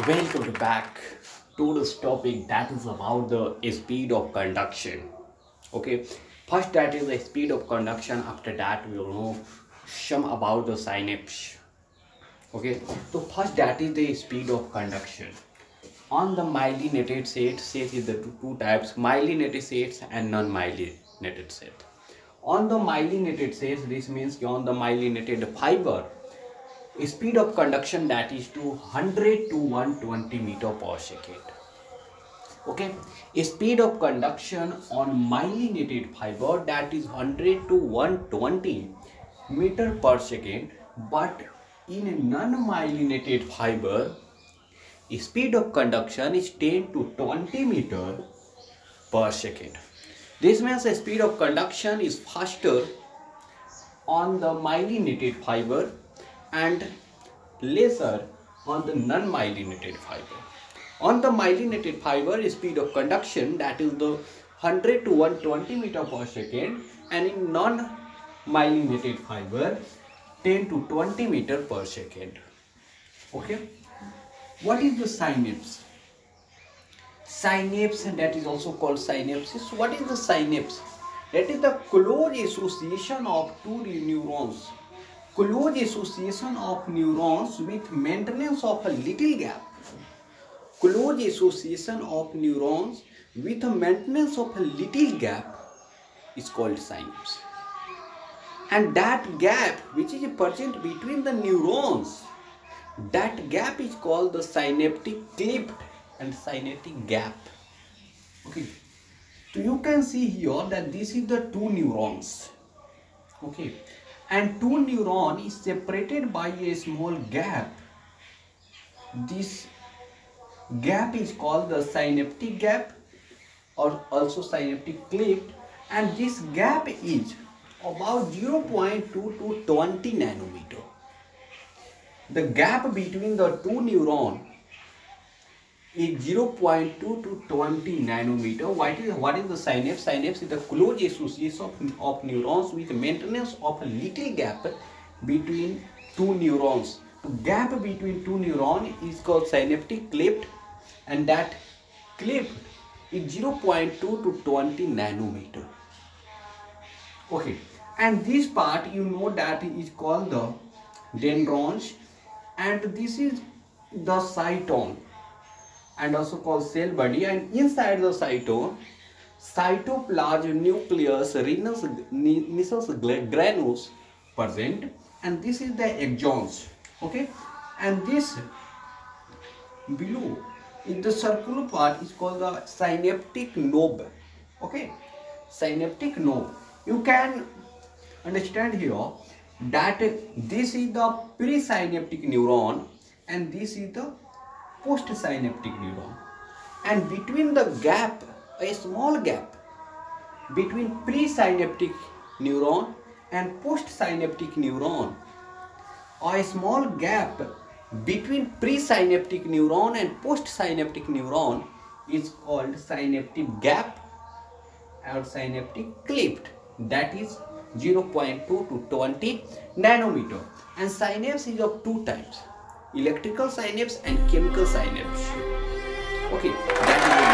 Welcome back to this topic that is about the speed of conduction. Okay, first that is the speed of conduction. After that, we will know some about the synapse. Okay, so first that is the speed of conduction. On the myelinated sets is the two types: myelinated sets and non-myelinated sets. On the myelinated sets, this means on the myelinated fiber, speed of conduction that is 200 to 120 meter per second. Okay, speed of conduction on myelinated fiber that is 100 to 120 meter per second, but in non-myelinated fiber speed of conduction is 10 to 20 meter per second. This means the speed of conduction is faster on the myelinated fiber and lesser on the non-myelinated fiber. On the myelinated fiber, speed of conduction that is the 100 to 120 meter per second, and in non-myelinated fiber 10 to 20 meter per second. Okay, what is the synapse? Synapse, that is also called synapses. What is the synapse? That is the close association of two neurons. Close association of neurons with maintenance of a little gap. Close association of neurons with a maintenance of a little gap is called synapse. And that gap which is present between the neurons, that gap is called the synaptic cleft and synaptic gap. Okay, so you can see here that this is the two neurons. Okay, and two neurons is separated by a small gap. This gap is called the synaptic gap or also synaptic cleft, and this gap is about 0.2 to 20 nanometer. The gap between the two neurons is 0.2 to 20 nanometer. What is the synapse? Synapse is the close association of neurons with maintenance of a little gap between two neurons. The gap between two neurons is called synaptic cleft, and that cleft is 0.2 to 20 nanometer. Okay, and this part you know that is called the dendrons, and this is the cyton and also called cell body, and inside the cyton, cytoplasm nucleus renus granules present, and this is the axons. Okay, and this below in the circular part is called the synaptic knob. Okay, synaptic knob. You can understand here that this is the presynaptic neuron and this is the postsynaptic neuron, and between the gap, a small gap between presynaptic neuron and postsynaptic neuron, or a small gap between presynaptic neuron and postsynaptic neuron is called synaptic gap or synaptic cleft, that is 0.2 to 20 nanometer. And synapse is of two types: electrical synapse and chemical synapse. Okay, that is